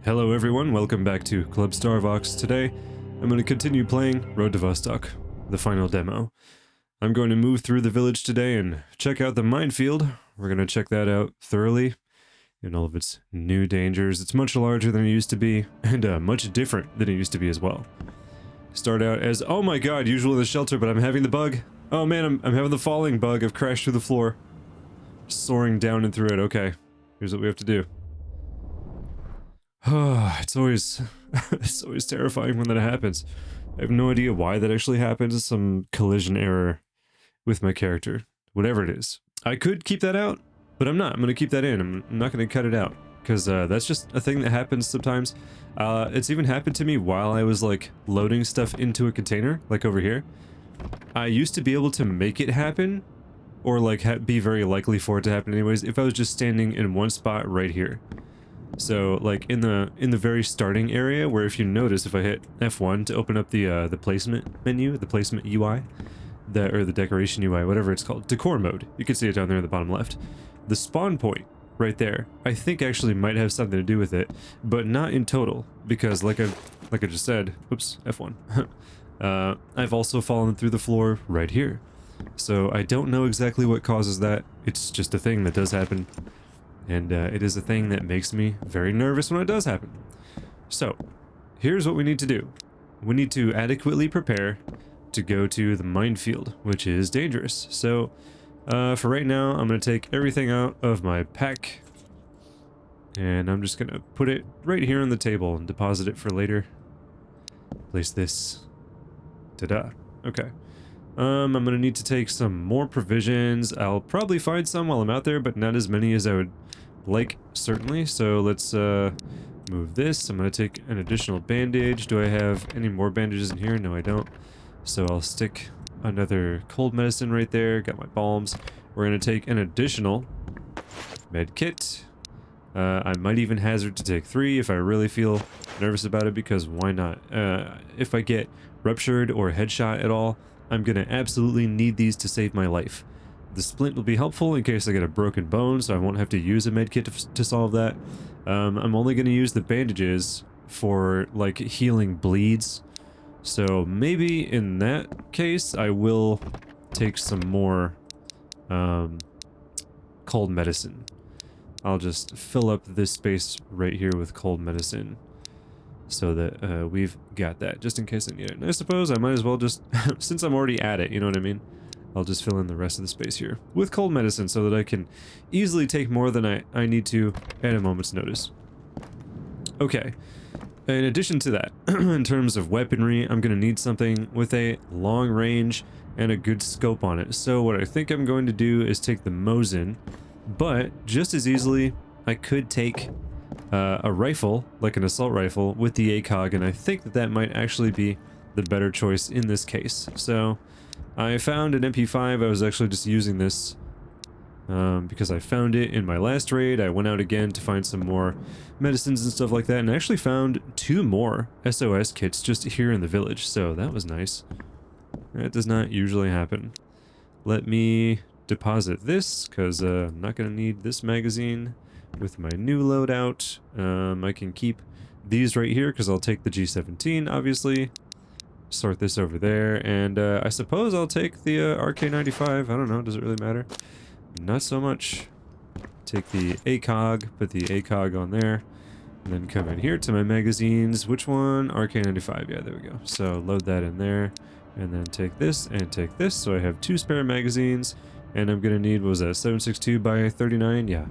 Hello everyone, welcome back to Club StarVox. Today, I'm going to continue playing Road to Vostok, the final demo. I'm going to move through the village today and check out the minefield. We're going to check that out thoroughly in all of its new dangers. It's much larger than it used to be, and much different than it used to be as well. Start out as, oh my god, usual in the shelter, but I'm having the bug. Oh man, I'm having the falling bug. I've crashed through the floor. Soaring down and through it. Okay, here's what we have to do. It's always terrifying when that happens. I have no idea why that actually happens. It's some collision error with my character, whatever it is. I could keep that out, but I'm not. I'm going to keep that in. I'm not going to cut it out because that's just a thing that happens sometimes. It's even happened to me while I was like loading stuff into a container, like over here. I used to be able to make it happen, or like be very likely for it to happen anyways, if I was just standing in one spot right here. So like in the very starting area, where if you notice, if I hit F1 to open up the placement menu, the placement UI, or the decoration UI, whatever it's called, decor mode, you can see it down there in the bottom left. The spawn point right there, I think actually might have something to do with it, but not in total, because like I just said, oops, F1. I've also fallen through the floor right here. So I don't know exactly what causes that. It's just a thing that does happen. And it is a thing that makes me very nervous when it does happen. So, here's what we need to do. We need to adequately prepare to go to the minefield, which is dangerous. So, for right now, I'm going to take everything out of my pack. And I'm just going to put it right here on the table and deposit it for later. Place this. Ta-da. Okay. I'm going to need to take some more provisions. I'll probably find some while I'm out there, but not as many as I would like, certainly. So let's move this. I'm going to take an additional bandage. Do I have any more bandages in here? No, I don't. So I'll stick another cold medicine right there. Got my balms. We're going to take an additional med kit. I might even hazard to take 3 if I really feel nervous about it, because why not? If I get ruptured or headshot at all, I'm going to absolutely need these to save my life. The splint will be helpful in case I get a broken bone, so I won't have to use a medkit to solve that. I'm only going to use the bandages for, like, healing bleeds. So maybe in that case, I will take some more cold medicine. I'll just fill up this space right here with cold medicine, so that we've got that, just in case I need it. And I suppose I might as well just, since I'm already at it, you know what I mean? I'll just fill in the rest of the space here with cold medicine so that I can easily take more than I need to at a moment's notice. Okay, in addition to that, in terms of weaponry, I'm going to need something with a long range and a good scope on it. So what I think I'm going to do is take the Mosin, but just as easily, I could take a rifle, like an assault rifle, with the ACOG, and I think that that might actually be the better choice in this case. So I found an MP5. I was actually just using this because I found it in my last raid. I went out again to find some more medicines and stuff like that, and I actually found 2 more SOS kits just here in the village, so that was nice. That does not usually happen. Let me deposit this, because I'm not going to need this magazine with my new loadout. I can keep these right here because I'll take the G17, obviously. Sort this over there, and I suppose I'll take the RK95. I don't know, does it really matter? Not so much. Take the ACOG, put the ACOG on there, and then come in here to my magazines. Which one? RK95, yeah, there we go. So load that in there, and then take this and take this, so I have 2 spare magazines, and I'm gonna need, what was that, 7.62 by 39? Yeah.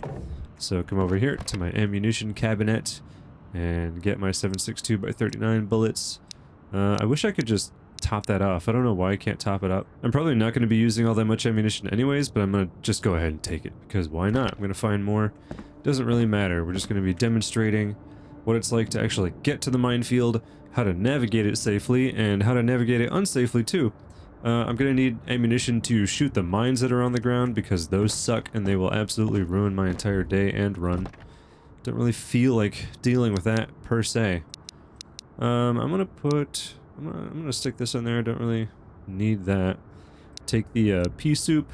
So come over here to my ammunition cabinet and get my 7.62 by 39 bullets. I wish I could just top that off. I don't know why I can't top it up. I'm probably not going to be using all that much ammunition anyways, but I'm going to just go ahead and take it, because why not? I'm going to find more. Doesn't really matter. We're just going to be demonstrating what it's like to actually get to the minefield, how to navigate it safely, and how to navigate it unsafely too. I'm going to need ammunition to shoot the mines that are on the ground, because those suck and they will absolutely ruin my entire day and run. Don't really feel like dealing with that per se. I'm gonna stick this in there. I don't really need that. Take the pea soup.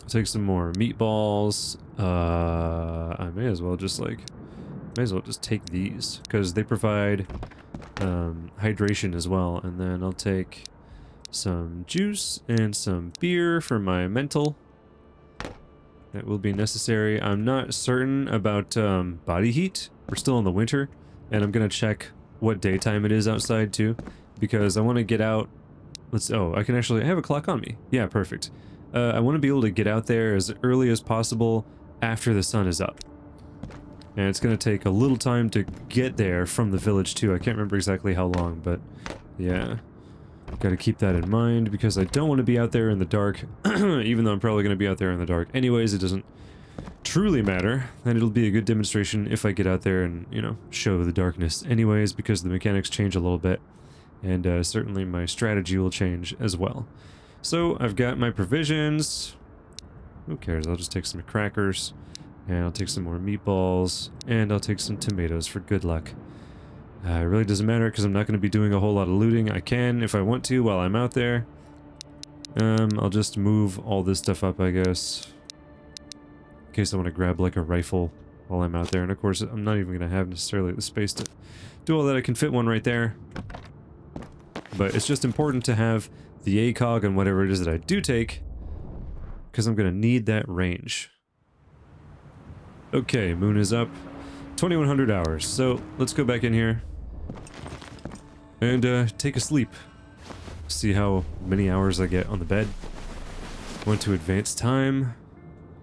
Take some more meatballs. I may as well just like May as well just take these, because they provide hydration as well. And then I'll take some juice and some beer for my mental. That will be necessary. I'm not certain about body heat. We're still in the winter, and I'm going to check what daytime it is outside too, because I want to get out. Oh, I have a clock on me. Yeah, perfect. I want to be able to get out there as early as possible after the sun is up. And it's going to take a little time to get there from the village too. I can't remember exactly how long, but yeah. Got to keep that in mind, because I don't want to be out there in the dark, even though I'm probably going to be out there in the dark anyways. It doesn't truly matter, and it'll be a good demonstration if I get out there and, you know, show the darkness anyways, because the mechanics change a little bit, and certainly my strategy will change as well. So I've got my provisions. Who cares? I'll just take some crackers, and I'll take some more meatballs, and I'll take some tomatoes for good luck. It really doesn't matter, because I'm not going to be doing a whole lot of looting. I can if I want to while I'm out there. I'll just move all this stuff up, I guess, in case I want to grab like a rifle while I'm out there. And of course, I'm not even going to have necessarily the space to do all that. I can fit one right there. But it's just important to have the ACOG and whatever it is that I do take, because I'm going to need that range. Okay, moon is up. 2100 hours. So let's go back in here and take a sleep. See how many hours I get on the bed. Went to advanced time.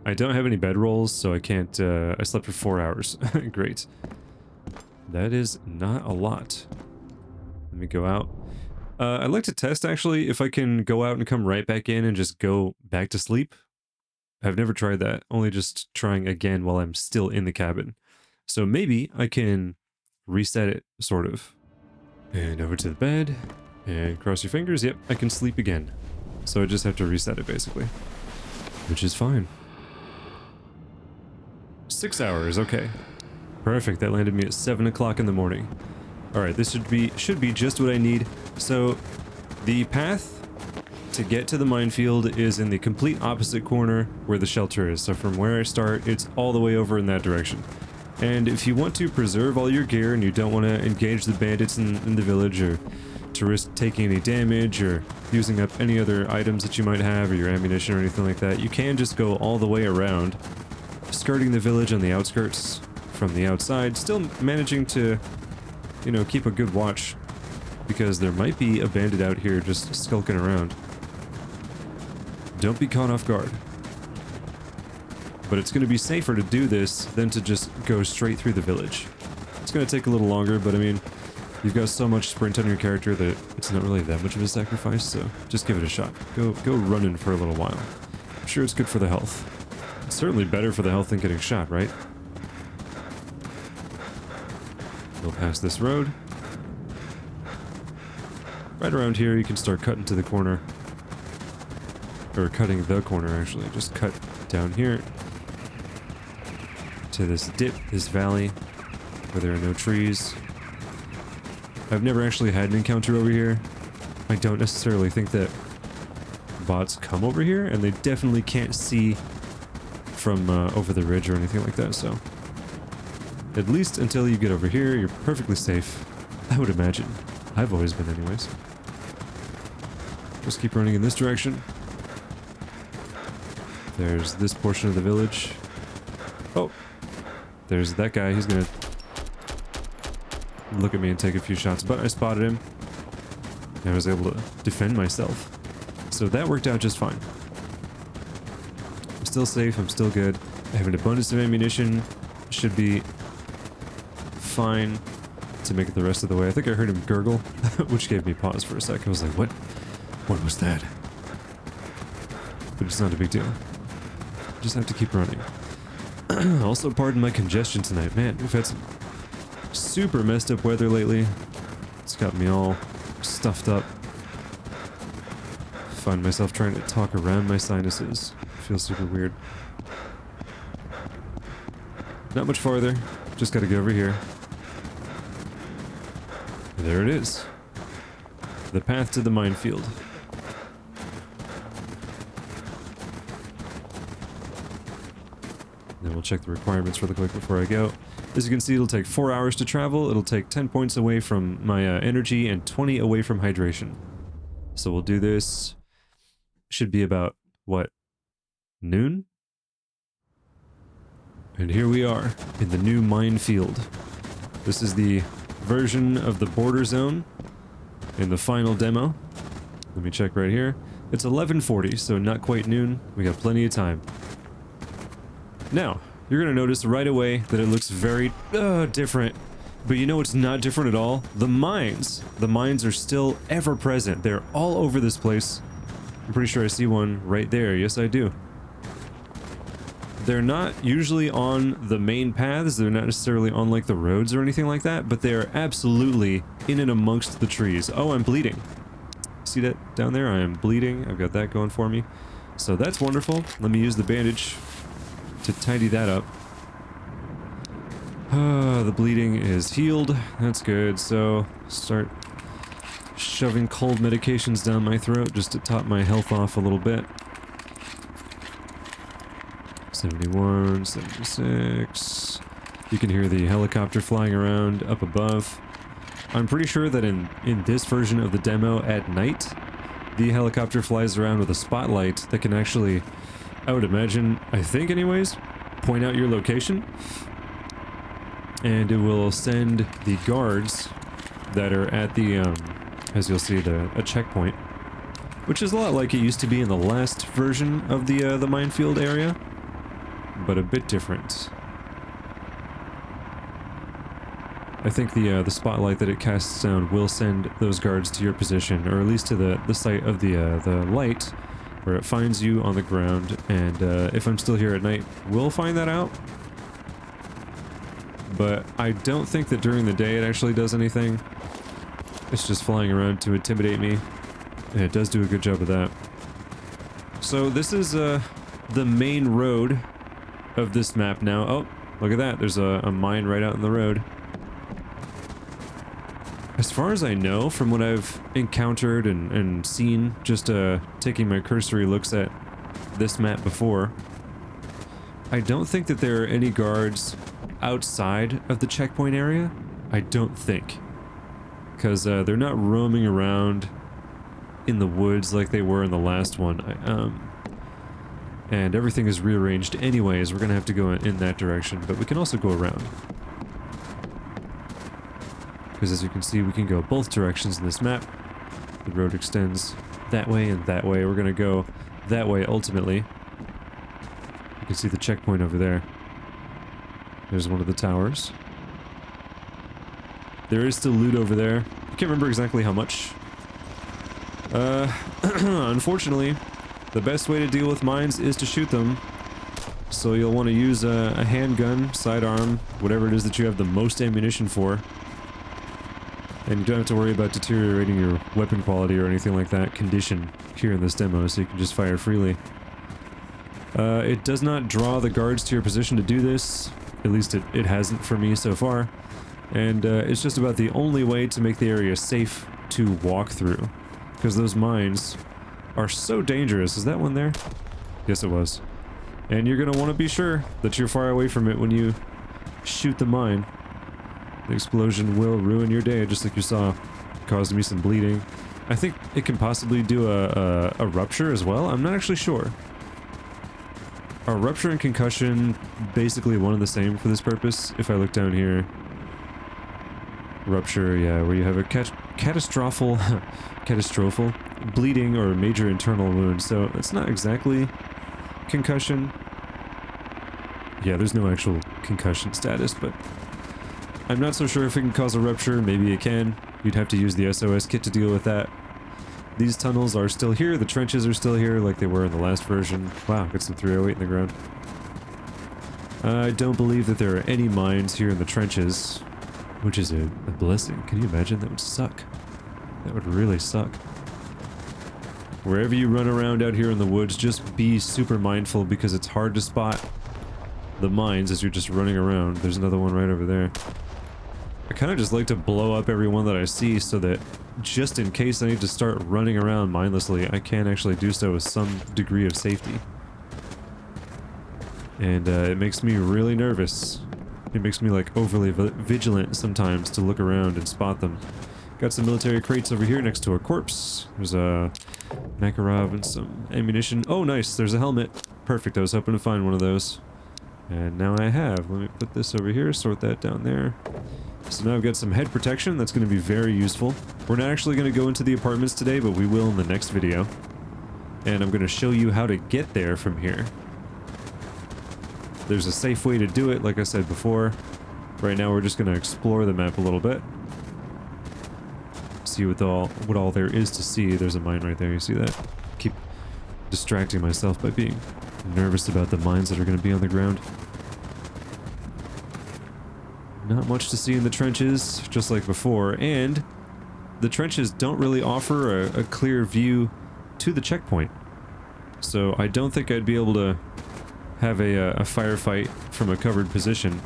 I don't have any bed rolls, so I can't. I slept for 4 hours. Great. That is not a lot. Let me go out. I'd like to test, actually, if I can go out and come right back in and just go back to sleep. I've never tried that, only just trying again while I'm still in the cabin. So maybe I can reset it, sort of. And over to the bed, and cross your fingers. Yep, I can sleep again. So I just have to reset it, basically. Which is fine. 6 hours, okay. Perfect, that landed me at 7 o'clock in the morning. Alright, this should be just what I need. So, the path to get to the minefield is in the complete opposite corner where the shelter is. So from where I start, it's all the way over in that direction. And if you want to preserve all your gear and you don't want to engage the bandits in the village, or to risk taking any damage or using up any other items that you might have, or your ammunition or anything like that, you can just go all the way around, skirting the village on the outskirts from the outside, still managing to, you know, keep a good watch, because there might be a bandit out here just skulking around. Don't be caught off guard. But it's going to be safer to do this than to just go straight through the village. It's going to take a little longer, but I mean, you've got so much sprint on your character that it's not really that much of a sacrifice, so just give it a shot. Go running for a little while. I'm sure it's good for the health. It's certainly better for the health than getting shot, right? We'll pass this road. Right around here, you can start cutting to the corner. Or cutting the corner, actually. Just cut down here to this dip, this valley, where there are no trees. I've never actually had an encounter over here. I don't necessarily think that bots come over here, and they definitely can't see from over the ridge or anything like that, so at least until you get over here, you're perfectly safe, I would imagine. I've always been anyways. Just keep running in this direction. There's this portion of the village. Oh! There's that guy. He's gonna look at me and take a few shots, but I spotted him. And I was able to defend myself. So that worked out just fine. I'm still safe. I'm still good. I have an abundance of ammunition. Should be fine to make it the rest of the way. I think I heard him gurgle, which gave me pause for a sec. I was like, what? What was that? But it's not a big deal. Just have to keep running. Also, pardon my congestion tonight. Man, we've had some super messed up weather lately. It's got me all stuffed up. Find myself trying to talk around my sinuses. Feels super weird. Not much farther. Just gotta get over here. There it is. The path to the minefield. Then we'll check the requirements really quick before I go. As you can see, it'll take 4 hours to travel. It'll take 10 points away from my energy and 20 away from hydration. So we'll do this. Should be about, what, noon? And here we are in the new minefield. This is the version of the Border Zone in the final demo. Let me check right here. It's 11:40, so not quite noon. We got plenty of time. Now, you're going to notice right away that it looks very different. But you know what's not different at all? The mines. The mines are still ever present. They're all over this place. I'm pretty sure I see one right there. Yes, I do. They're not usually on the main paths. They're not necessarily on like the roads or anything like that, but they are absolutely in and amongst the trees. Oh, I'm bleeding. See that down there? I am bleeding. I've got that going for me. So that's wonderful. Let me use the bandage to tidy that up. The bleeding is healed. That's good. So start shoving cold medications down my throat just to top my health off a little bit. 71, 76. You can hear the helicopter flying around up above. I'm pretty sure that in this version of the demo at night, the helicopter flies around with a spotlight that can actually, I would imagine, I think anyways, point out your location. And it will send the guards that are at the, as you'll see, a checkpoint. Which is a lot like it used to be in the last version of the minefield area, but a bit different. I think the spotlight that it casts down will send those guards to your position, or at least to the site of the light, where it finds you on the ground, and if I'm still here at night, we'll find that out. But I don't think that during the day it actually does anything. It's just flying around to intimidate me, and it does do a good job of that. So this is the main road of this map now. Oh, look at that. There's a mine right out in the road. As far as I know, from what I've encountered and seen, just taking my cursory looks at this map before, I don't think that there are any guards outside of the checkpoint area. I don't think. Because they're not roaming around in the woods like they were in the last one. And everything is rearranged anyways. We're going to have to go in that direction, but we can also go around. Because as you can see, we can go both directions in this map. The road extends that way and that way. We're going to go that way ultimately. You can see the checkpoint over there. There's one of the towers. There is still loot over there. I can't remember exactly how much. Unfortunately, the best way to deal with mines is to shoot them. So you'll want to use a handgun, sidearm, whatever it is that you have the most ammunition for. And you don't have to worry about deteriorating your weapon quality or anything like that condition here in this demo, so you can just fire freely. It does not draw the guards to your position to do this. At least it hasn't for me so far. And it's just about the only way to make the area safe to walk through. Because those mines are so dangerous. Is that one there? Yes, it was. And you're going to want to be sure that you're far away from it when you shoot the mine. The explosion will ruin your day, just like you saw. It caused me some bleeding. I think it can possibly do a rupture as well. I'm not actually sure. Are rupture and concussion basically one and the same for this purpose? If I look down here. Rupture, yeah, where you have a catastrophic bleeding or major internal wound. So it's not exactly concussion. Yeah, there's no actual concussion status, but I'm not so sure if it can cause a rupture. Maybe it can. You'd have to use the SOS kit to deal with that. These tunnels are still here. The trenches are still here like they were in the last version. Wow, got some 308 in the ground. I don't believe that there are any mines here in the trenches, which is a blessing. Can you imagine? That would suck. That would really suck. Wherever you run around out here in the woods, just be super mindful because it's hard to spot the mines as you're just running around. There's another one right over there. I kind of just like to blow up every one that I see so that just in case I need to start running around mindlessly, I can actually do so with some degree of safety. And it makes me really nervous It makes me like overly vigilant sometimes to look around and spot them. Got some military crates over here next to a corpse. There's a Makarov and some ammunition. Oh, nice. There's a helmet. Perfect. I was hoping to find one of those. And now I have. Let me put this over here, sort that down there. So now I've got some head protection. That's going to be very useful. We're not actually going to go into the apartments today, but we will in the next video. And I'm going to show you how to get there from here. There's a safe way to do it, like I said before. Right now we're just going to explore the map a little bit. See what all there is to see. There's a mine right there, you see that? Keep distracting myself by being nervous about the mines that are going to be on the ground. Not much to see in the trenches, just like before, and the trenches don't really offer a clear view to the checkpoint. So I don't think I'd be able to have a firefight from a covered position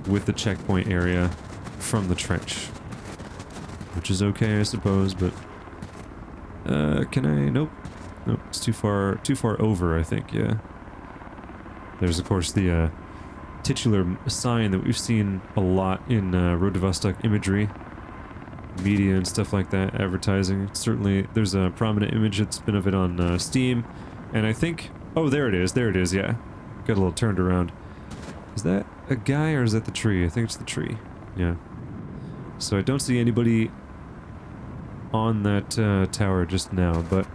with the checkpoint area from the trench. Which is okay, I suppose, but... can I? Nope. Nope, it's too far over, I think, yeah. There's, of course, the titular sign that we've seen a lot in Road to Vostok imagery, media and stuff like that, advertising. Certainly, there's a prominent image that's been of it on Steam, and I think... Oh, there it is, yeah. Got a little turned around. Is that a guy or is that the tree? I think it's the tree, yeah. So I don't see anybody on that tower just now, but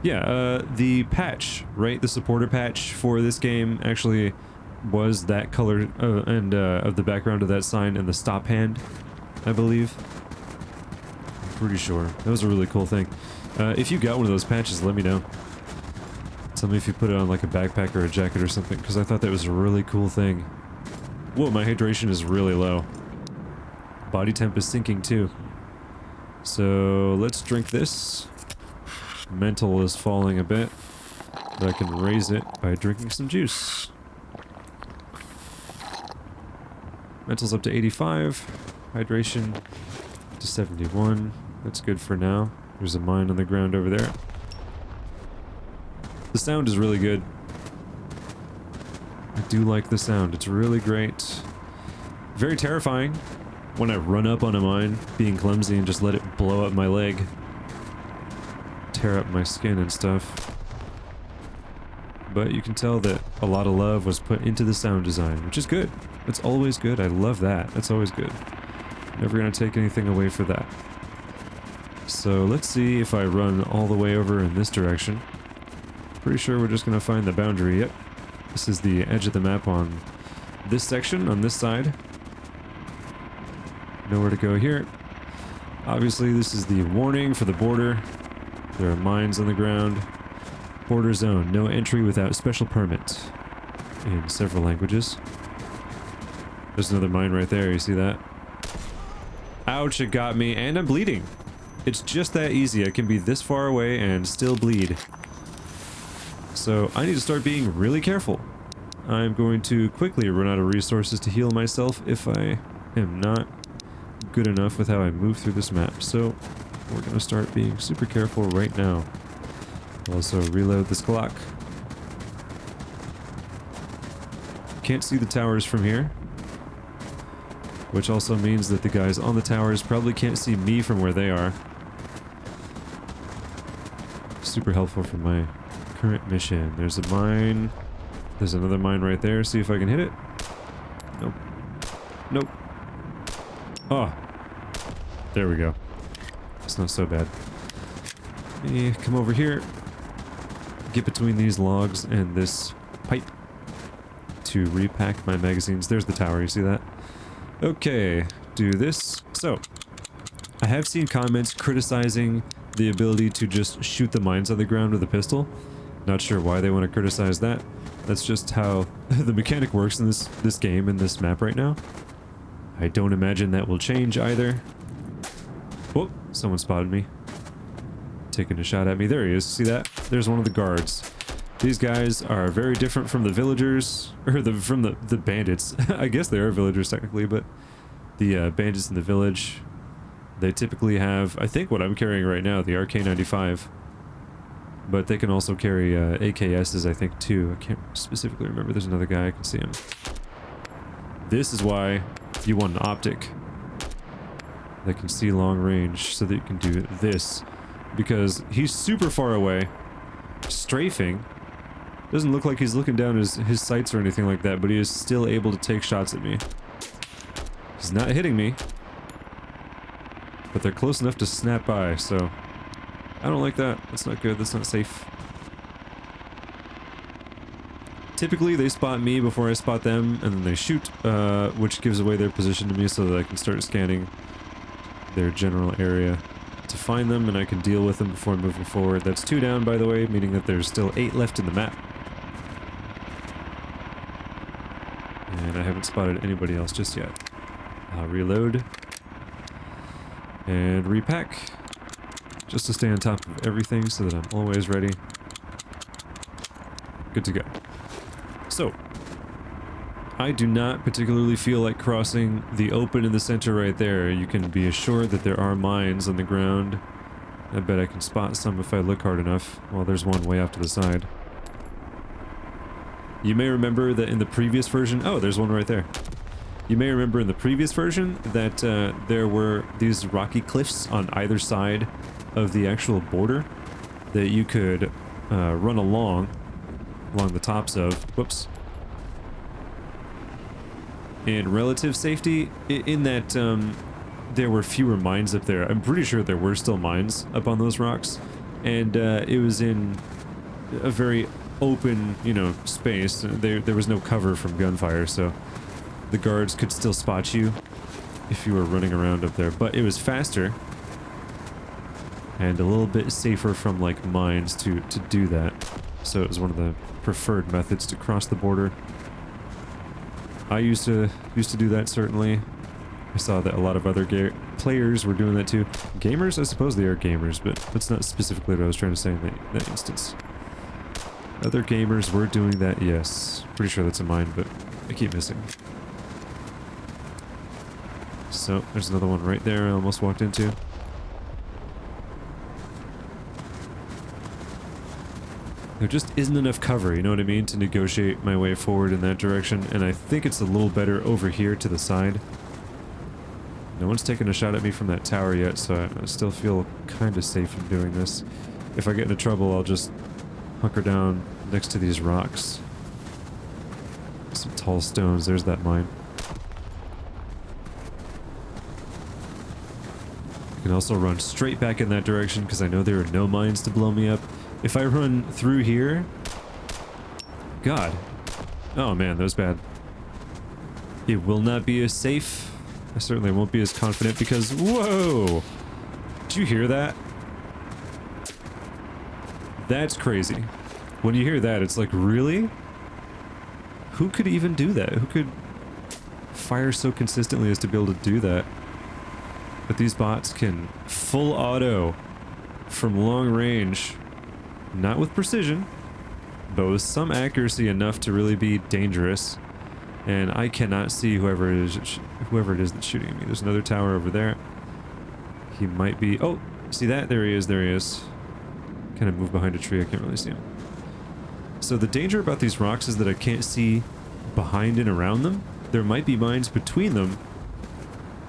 yeah, the patch, right? The supporter patch for this game actually was that color and of the background of that sign and the stop hand, I believe. I'm pretty sure. That was a really cool thing. If you got one of those patches, let me know. Tell me if you put it on like a backpack or a jacket or something, because I thought that was a really cool thing. Whoa, my hydration is really low. Body temp is sinking too. So let's drink this. Mental is falling a bit, but I can raise it by drinking some juice. Mental's up to 85. Hydration to 71. That's good for now. There's a mine on the ground over there. The sound is really good. I do like the sound. It's really great. Very terrifying when I run up on a mine, being clumsy, and just let it blow up my leg. Tear up my skin and stuff. But you can tell that a lot of love was put into the sound design, which is good. It's always good. I love that. That's always good. Never gonna take anything away for that. So let's see if I run all the way over in this direction. Pretty sure we're just gonna find the boundary. Yep. This is the edge of the map on this section, on this side. Nowhere to go here. Obviously, this is the warning for the border. There are mines on the ground. Border zone, no entry without special permit. In several languages. There's another mine right there, you see that? Ouch, it got me, and I'm bleeding. It's just that easy. I can be this far away and still bleed. So I need to start being really careful. I'm going to quickly run out of resources to heal myself if I am not good enough with how I move through this map. So we're going to start being super careful right now. Also reload this Glock. Can't see the towers from here. Which also means that the guys on the towers probably can't see me from where they are. Super helpful for my current mission. There's a mine. There's another mine right there. See if I can hit it. Nope. Nope. Oh. There we go. It's not so bad. Let me come over here. Get between these logs and this pipe to repack my magazines. There's the tower. You see that? Okay. Do this. So, I have seen comments criticizing the ability to just shoot the mines on the ground with a pistol. Not sure why they want to criticize that. That's just how the mechanic works in this game, in this map right now. I don't imagine that will change either. Whoop, someone spotted me. Taking a shot at me. There he is. See that? There's one of the guards. These guys are very different from the villagers, or from the bandits. I guess they are villagers technically, but the bandits in the village, they typically have, I think what I'm carrying right now, the RK-95. But they can also carry AKSs, I think, too. I can't specifically remember. There's another guy. I can see him. This is why you want an optic that can see long range so that you can do this. Because he's super far away, strafing. Doesn't look like he's looking down his sights or anything like that, but he is still able to take shots at me. He's not hitting me, but they're close enough to snap by, so I don't like that. That's not good. That's not safe. Typically, they spot me before I spot them, and then they shoot, which gives away their position to me so that I can start scanning their general area to find them, and I can deal with them before moving forward. That's 2 down, by the way, meaning that there's still 8 left in the map. And I haven't spotted anybody else just yet. I'll reload. And repack. Just to stay on top of everything so that I'm always ready. Good to go. So, I do not particularly feel like crossing the open in the center right there. You can be assured that there are mines on the ground. I bet I can spot some if I look hard enough. Well, there's one way off to the side. You may remember that in the previous version... Oh, there's one right there. You may remember in the previous version that there were these rocky cliffs on either side of the actual border that you could run along the tops of. Whoops. And relative safety, in that there were fewer mines up there. I'm pretty sure there were still mines up on those rocks. And it was in a very open, you know, space. There was no cover from gunfire, so the guards could still spot you if you were running around up there. But it was faster and a little bit safer from, like, mines to do that. So it was one of the preferred methods to cross the border. I used to do that, certainly. I saw that a lot of other players were doing that too. Gamers? I suppose they are gamers, but that's not specifically what I was trying to say in that instance. Other gamers were doing that, yes. Pretty sure that's a mine, but I keep missing. So, there's another one right there I almost walked into. There just isn't enough cover, you know what I mean, to negotiate my way forward in that direction, and I think it's a little better over here to the side. No one's taken a shot at me from that tower yet, so I still feel kind of safe in doing this. If I get into trouble, I'll just hunker down next to these rocks. Some tall stones, there's that mine. I can also run straight back in that direction because I know there are no mines to blow me up. If I run through here... God. Oh man, that was bad. It will not be as safe. I certainly won't be as confident because... Whoa! Did you hear that? That's crazy. When you hear that, it's like, really? Who could even do that? Who could fire so consistently as to be able to do that? But these bots can full auto from long range. Not with precision, but with some accuracy enough to really be dangerous. And I cannot see whoever it is that's shooting at me. There's another tower over there. He might be... Oh, see that? There he is, there he is. Kind of move behind a tree, I can't really see him. So the danger about these rocks is that I can't see behind and around them. There might be mines between them.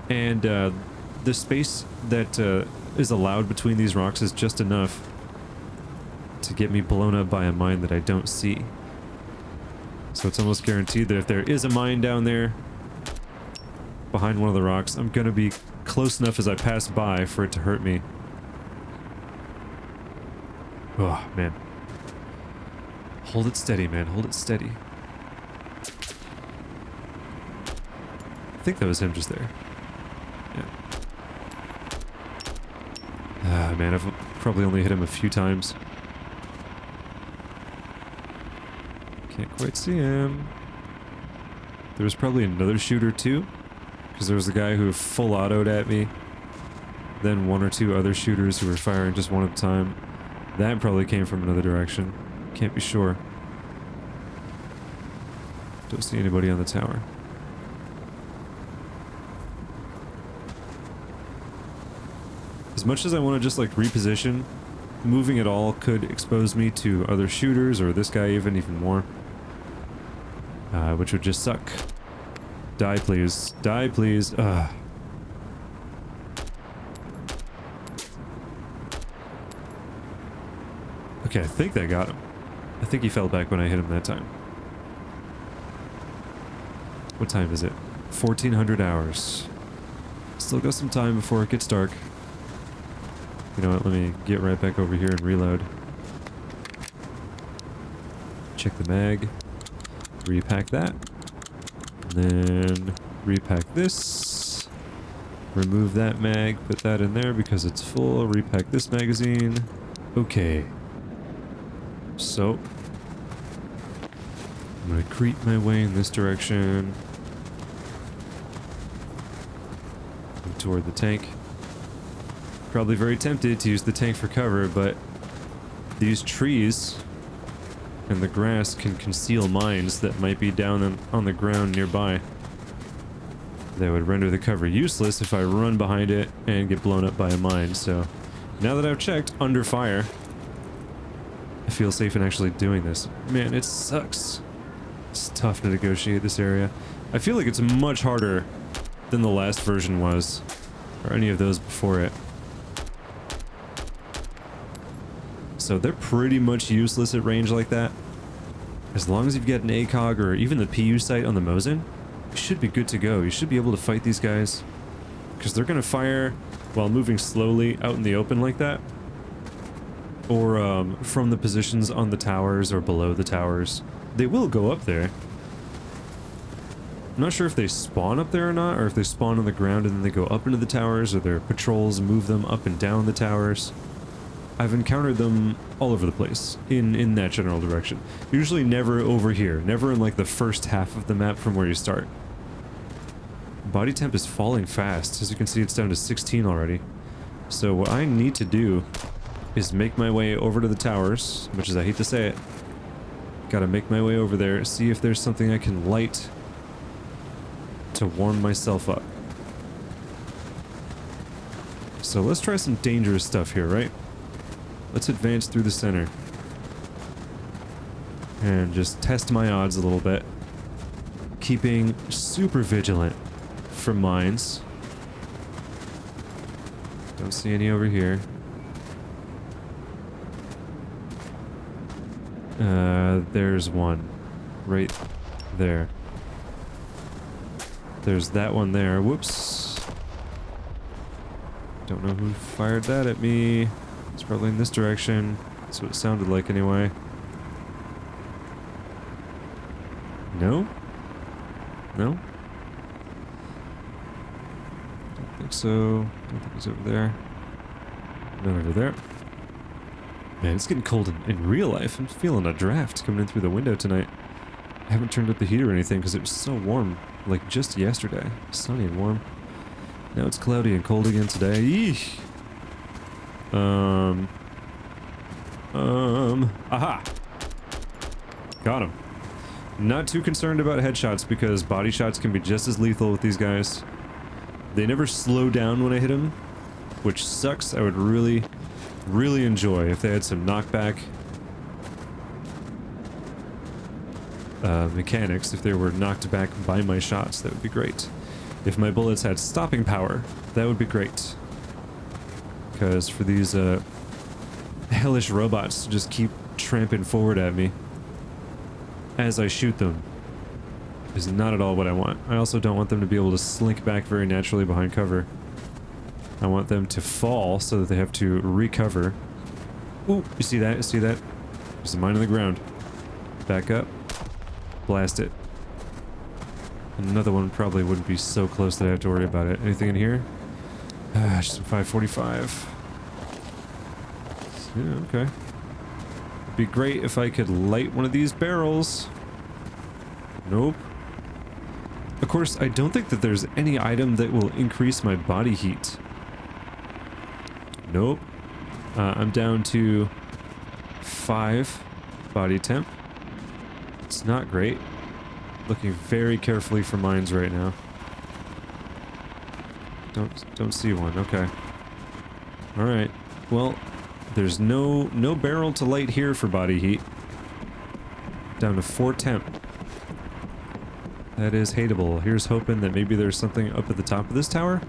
And the space that is allowed between these rocks is just enough to get me blown up by a mine that I don't see. So it's almost guaranteed that if there is a mine down there behind one of the rocks, I'm gonna be close enough as I pass by for it to hurt me. Oh, man. Hold it steady, man. Hold it steady. I think that was him just there. Yeah. Ah, man, I've probably only hit him a few times. Can't quite see him. There was probably another shooter too, because there was a guy who full autoed at me. Then 1 or 2 other shooters who were firing just one at a time. That probably came from another direction. Can't be sure. Don't see anybody on the tower. As much as I want to just like reposition, moving at all could expose me to other shooters or this guy even more. Which would just suck. Die, please. Die, please. Ugh. Okay, I think that got him. I think he fell back when I hit him that time. What time is it? 1400 hours. Still got some time before it gets dark. You know what, let me get right back over here and reload. Check the mag. Repack that. And then repack this. Remove that mag, put that in there because it's full. Repack this magazine. Okay. So, I'm gonna creep my way in this direction. Move toward the tank. Probably very tempted to use the tank for cover, but these trees and the grass can conceal mines that might be down on the ground nearby. That would render the cover useless if I run behind it and get blown up by a mine. So, now that I've checked under fire, I feel safe in actually doing this. Man, it sucks. It's tough to negotiate this area. I feel like it's much harder than the last version was, or any of those before it. So they're pretty much useless at range like that. As long as you've got an ACOG or even the PU sight on the Mosin, you should be good to go. You should be able to fight these guys, because they're going to fire while moving slowly out in the open like that. Or from the positions on the towers or below the towers. They will go up there. I'm not sure if they spawn up there or not, or if they spawn on the ground and then they go up into the towers, or their patrols move them up and down the towers. I've encountered them all over the place, in that general direction. Usually never over here, never in like the first half of the map from where you start. Body temp is falling fast. As you can see, it's down to 16 already. So what I need to do is make my way over to the towers, much as I hate to say it. Gotta make my way over there, see if there's something I can light to warm myself up. So let's try some dangerous stuff here, right? Let's advance through the center. And just test my odds a little bit. Keeping super vigilant for mines. Don't see any over here. There's one. Right there. There's that one there. Whoops. Don't know who fired that at me. It's probably in this direction. That's what it sounded like anyway. No? No? Don't think so. Don't think he's over there. None over there. Man, it's getting cold in real life. I'm feeling a draft coming in through the window tonight. I haven't turned up the heater or anything because it was so warm. Like just yesterday. Sunny and warm. Now it's cloudy and cold again today. Eesh. Aha! Got him. Not too concerned about headshots because body shots can be just as lethal with these guys. They never slow down when I hit them, which sucks. I would really enjoy if they had some knockback mechanics. If they were knocked back by my shots, that would be great. If my bullets had stopping power, that would be great. Because for these hellish robots to just keep tramping forward at me as I shoot them is not at all what I want. I also don't want them to be able to slink back very naturally behind cover. I want them to fall so that they have to recover. Ooh, you see that? You see that? There's a mine on the ground. Back up. Blast it. Another one probably wouldn't be so close that I have to worry about it. Anything in here? Just some 545. Yeah, okay. It'd be great if I could light one of these barrels. Nope. Of course, I don't think that there's any item that will increase my body heat. Nope. I'm down to 5 body temp. It's not great. Looking very carefully for mines right now. Don't see one. Okay. All right. Well, there's no barrel to light here for body heat. Down to 4 temp. That is hateable. Here's hoping that maybe there's something up at the top of this tower.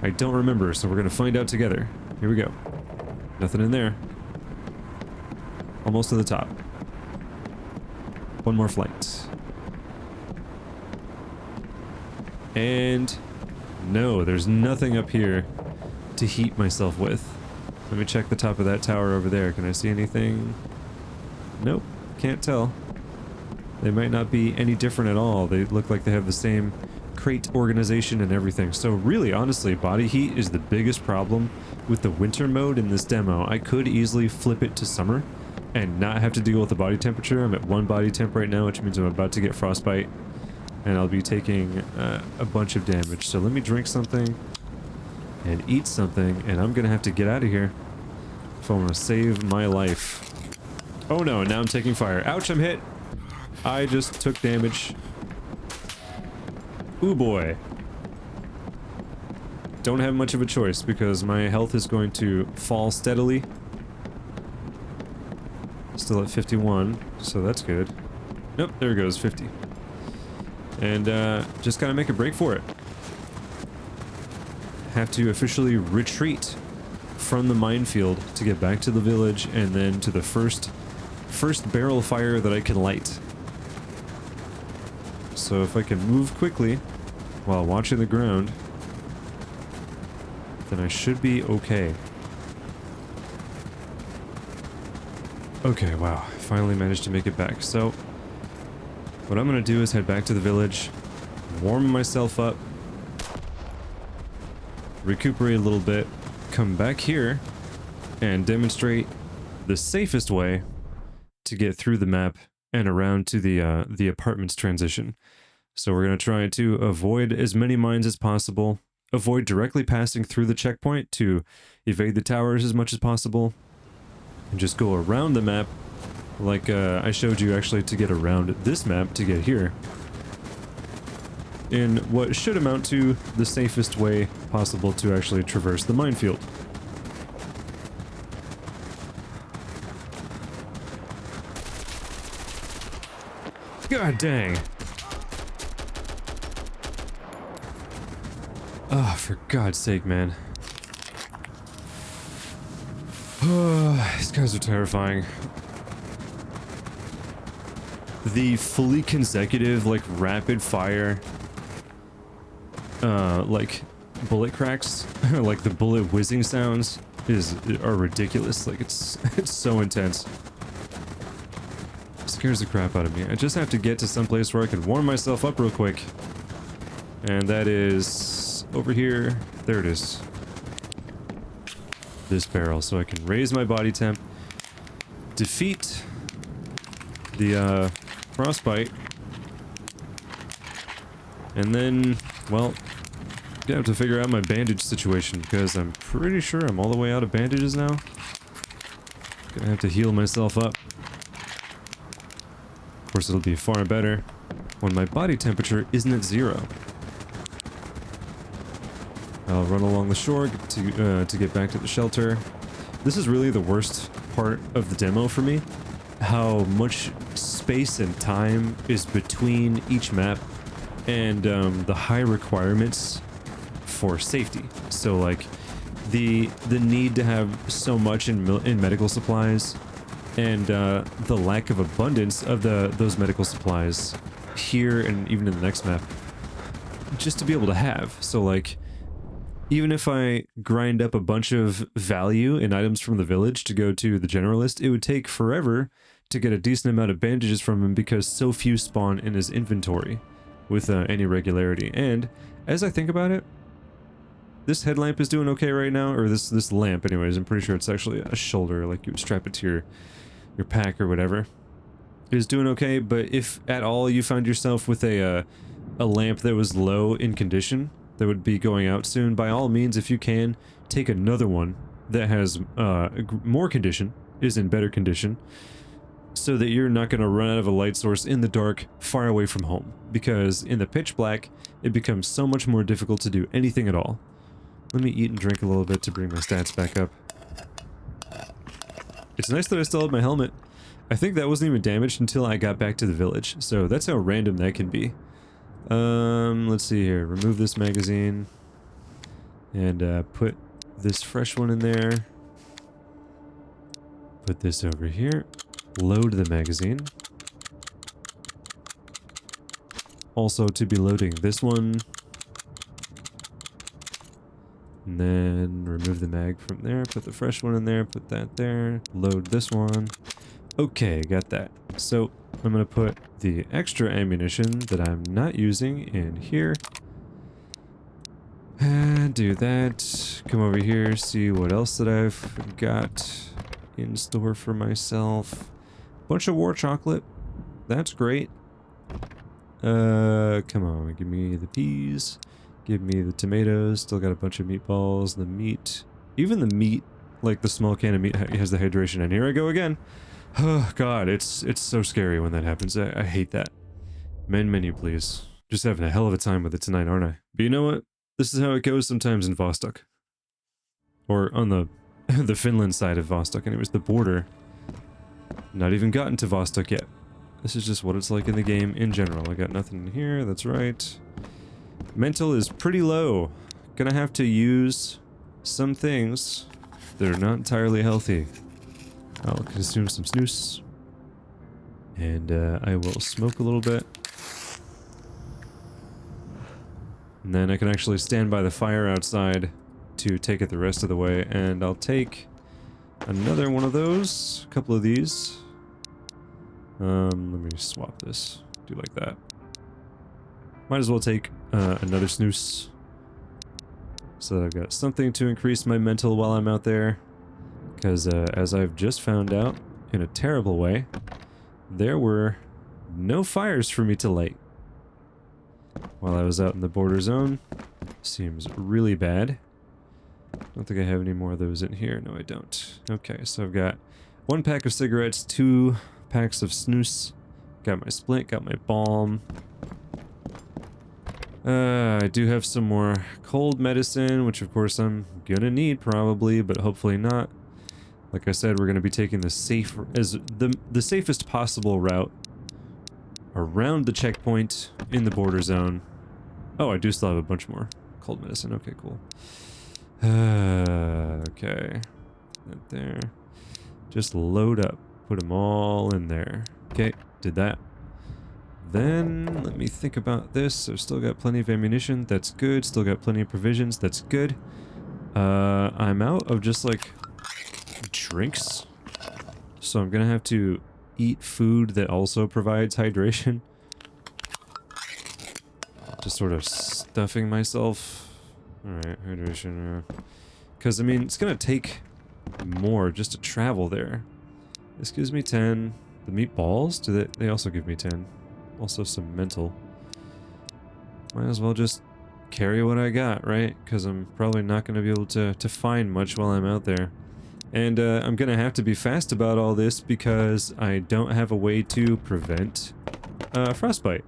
I don't remember, so we're gonna find out together. Here we go. Nothing in there. Almost to the top. One more flight. And no, there's nothing up here to heat myself with. Let me check the top of that tower over there. Can I see anything? Nope, can't tell. They might not be any different at all. They look like they have the same crate organization and everything. So really, honestly, body heat is the biggest problem with the winter mode in this demo. I could easily flip it to summer and not have to deal with the body temperature. I'm at 1 body temp right now, which means I'm about to get frostbite. And I'll be taking a bunch of damage. So let me drink something and eat something, and I'm gonna have to get out of here if I want to save my life. Oh no, now I'm taking fire. Ouch, I'm hit. I just took damage. Ooh boy. Don't have much of a choice because my health is going to fall steadily. Still at 51, so that's good. Nope, there goes 50. And just gotta make a break for it. Have to officially retreat from the minefield to get back to the village and then to the first barrel fire that I can light. So if I can move quickly while watching the ground, then I should be okay. Okay, wow, finally managed to make it back. So what I'm gonna do is head back to the village, warm myself up, recuperate a little bit, come back here, and demonstrate the safest way to get through the map and around to the apartments transition. So we're gonna try to avoid as many mines as possible, avoid directly passing through the checkpoint to evade the towers as much as possible, and just go around the map like I showed you actually to get around this map to get here. In what should amount to the safest way possible to actually traverse the minefield. God dang. Oh, for God's sake, man. These guys are terrifying. The fully consecutive, like, rapid fire, like, bullet cracks, like the bullet whizzing sounds are ridiculous. Like, it's so intense. It scares the crap out of me. I just have to get to some place where I can warm myself up real quick. And that is over here. There it is. This barrel, so I can raise my body temp, defeat the frostbite, and then, well, gonna have to figure out my bandage situation because I'm pretty sure I'm all the way out of bandages now. Gonna have to heal myself up. Of course, it'll be far better when my body temperature isn't at 0. I'll run along the shore to get back to the shelter. This is really the worst part of the demo for me. How much space and time is between each map and the high requirements for safety. So like the need to have so much in medical supplies and the lack of abundance of those medical supplies here and even in the next map just to be able to have. So like even if I grind up a bunch of value in items from the village to go to the generalist, it would take forever to get a decent amount of bandages from him because so few spawn in his inventory with any regularity. And as I think about it, this headlamp is doing okay right now, or this lamp anyways. I'm pretty sure it's actually a shoulder, like you would strap it to your pack or whatever. It is doing okay, but if at all you found yourself with a lamp that was low in condition, that would be going out soon, by all means, if you can, take another one that has more condition, is in better condition, so that you're not going to run out of a light source in the dark far away from home, because in the pitch black it becomes so much more difficult to do anything at all. Let me eat and drink a little bit to bring my stats back up. It's nice that I still have my helmet. I think that wasn't even damaged until I got back to the village, so that's how random that can be. Let's see here. Remove this magazine. And put this fresh one in there. Put this over here. Load the magazine. Also to be loading this one. And then remove the mag from there. Put the fresh one in there. Put that there. Load this one. Okay, got that. So I'm going to put the extra ammunition that I'm not using in here. And do that. Come over here, see what else that I've got in store for myself. Bunch of war chocolate. That's great. Come on, give me the peas. Give me the tomatoes. Still got a bunch of meatballs. The meat. Even the meat, like the small can of meat, has the hydration. And here I go again. Oh, God, it's so scary when that happens. I hate that. Menu, please. Just having a hell of a time with it tonight, aren't I? But you know what? This is how it goes sometimes in Vostok. Or on the the Finland side of Vostok, and it was the border. Not even gotten to Vostok yet. This is just what it's like in the game in general. I got nothing in here, that's right. Mental is pretty low. Gonna have to use some things that are not entirely healthy. I'll consume some snus. And I will smoke a little bit. And then I can actually stand by the fire outside to take it the rest of the way. And I'll take another one of those. A couple of these. Let me swap this. Do like that. Might as well take another snus. So that I've got something to increase my mental while I'm out there. Because as I've just found out, in a terrible way, there were no fires for me to light while I was out in the border zone. Seems really bad. I don't think I have any more of those in here. No, I don't. Okay, so I've got 1 pack of cigarettes, 2 packs of snus. Got my splint, got my balm. I do have some more cold medicine, which of course I'm gonna need probably, but hopefully not. Like I said, we're gonna be taking the safest possible route around the checkpoint in the border zone. Oh, I do still have a bunch more cold medicine. Okay, cool. Okay. That there. Just load up. Put them all in there. Okay, did that. Then, let me think about this. I've still got plenty of ammunition. That's good. Still got plenty of provisions. That's good. I'm out of just, like, drinks. So I'm gonna have to eat food that also provides hydration. Just sort of stuffing myself. Alright, hydration. Because, I mean, it's gonna take more just to travel there. This gives me 10. The meatballs, they also give me 10. Also some mental. Might as well just carry what I got, right? Because I'm probably not going to be able to find much while I'm out there. And I'm going to have to be fast about all this because I don't have a way to prevent frostbite.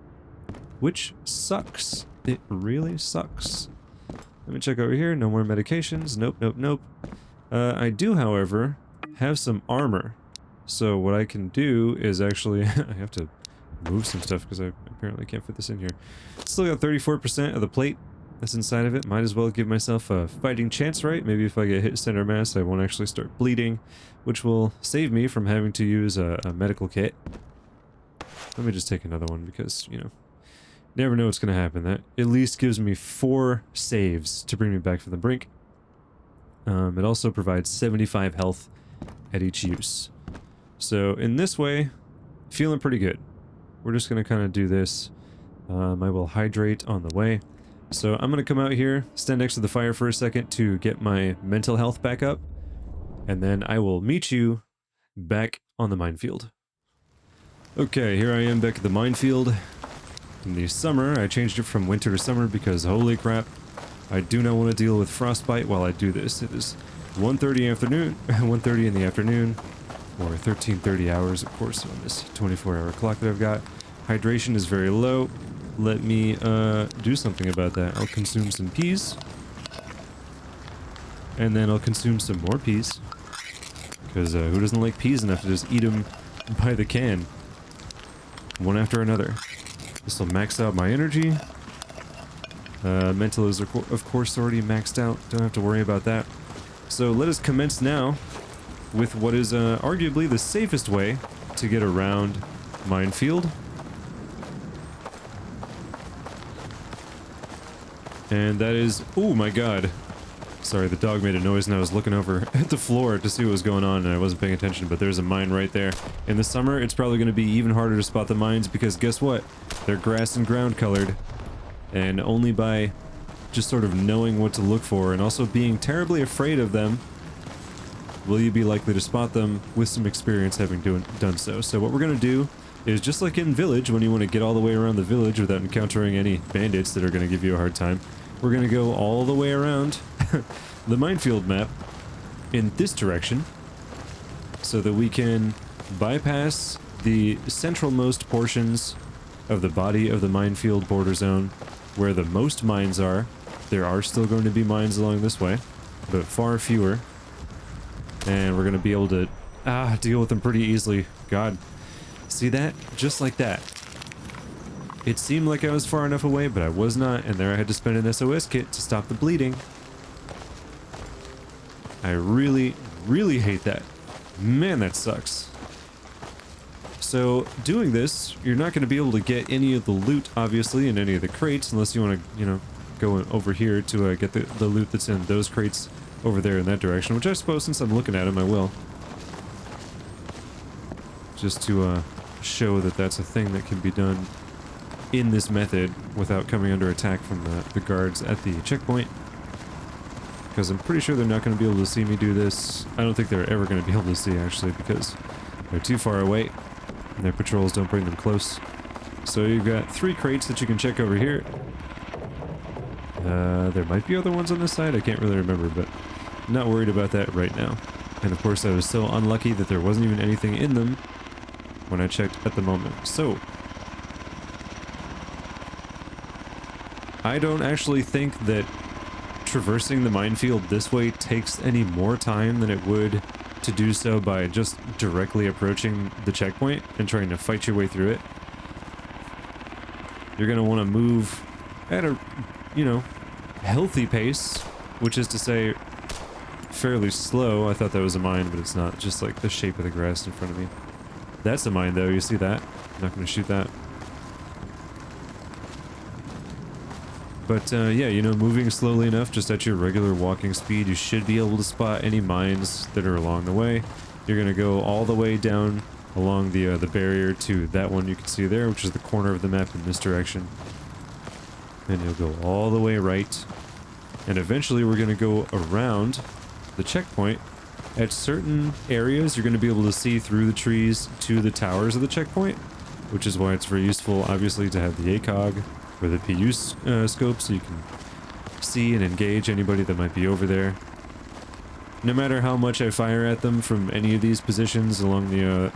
Which sucks. It really sucks. Let me check over here. No more medications. Nope, nope, nope. I do, however, have some armor. So what I can do is actually... I have to move some stuff because I apparently can't fit this in here. Still got 34% of the plate that's inside of it. Might as well give myself a fighting chance, right? Maybe if I get hit center mass, I won't actually start bleeding, which will save me from having to use a medical kit. Let me just take another one because, you know, never know what's going to happen. That at least gives me 4 saves to bring me back from the brink. It also provides 75 health at each use. So in this way, feeling pretty good. We're just going to kind of do this. I will hydrate on the way. So I'm going to come out here, stand next to the fire for a second to get my mental health back up. And then I will meet you back on the minefield. Okay, here I am back at the minefield. In the summer, I changed it from winter to summer because holy crap, I do not want to deal with frostbite while I do this. It is 1:30 afternoon, 1:30 in the afternoon, or 13:30 hours, of course, on this 24-hour clock that I've got. Hydration is very low. Let me do something about that. I'll consume some peas. And then I'll consume some more peas. Because who doesn't like peas enough to just eat them by the can? One after another. This will max out my energy. Mental is of course already maxed out. Don't have to worry about that. So let us commence now with what is arguably the safest way to get around Minefield. And that is... oh my god. Sorry, the dog made a noise and I was looking over at the floor to see what was going on and I wasn't paying attention, but there's a mine right there. In the summer, it's probably going to be even harder to spot the mines because guess what? They're grass and ground colored. And only by just sort of knowing what to look for and also being terribly afraid of them will you be likely to spot them with some experience having done so. So what we're going to do is just like in Village, when you want to get all the way around the village without encountering any bandits that are going to give you a hard time, we're going to go all the way around the Minefield map in this direction so that we can bypass the centralmost portions of the body of the Minefield border zone where the most mines are. There are still going to be mines along this way, but far fewer. And we're going to be able to deal with them pretty easily. God, see that? Just like that. It seemed like I was far enough away, but I was not, and there I had to spend an SOS kit to stop the bleeding. I really, really hate that. Man, that sucks. So, doing this, you're not going to be able to get any of the loot, obviously, in any of the crates, unless you want to, you know, go over here to get the loot that's in those crates over there in that direction, which I suppose, since I'm looking at them, I will. Just to show that that's a thing that can be done in this method without coming under attack from the guards at the checkpoint. Because I'm pretty sure they're not going to be able to see me do this. I don't think they're ever going to be able to see, actually, because they're too far away. And their patrols don't bring them close. So you've got 3 crates that you can check over here. There might be other ones on this side, I can't really remember, but I'm not worried about that right now. And of course I was so unlucky that there wasn't even anything in them when I checked at the moment. So, I don't actually think that traversing the minefield this way takes any more time than it would to do so by just directly approaching the checkpoint and trying to fight your way through it. You're going to want to move at a, you know, healthy pace, which is to say fairly slow. I thought that was a mine, but it's not. Just like the shape of the grass in front of me. That's a mine though, you see that? I'm not going to shoot that. But yeah, you know, moving slowly enough, just at your regular walking speed, you should be able to spot any mines that are along the way. You're going to go all the way down along the barrier to that one you can see there, which is the corner of the map in this direction. And you'll go all the way right. And eventually we're going to go around the checkpoint. At certain areas, you're going to be able to see through the trees to the towers of the checkpoint, which is why it's very useful, obviously, to have the ACOG or the PU scope so you can see and engage anybody that might be over there. No matter how much I fire at them from any of these positions along the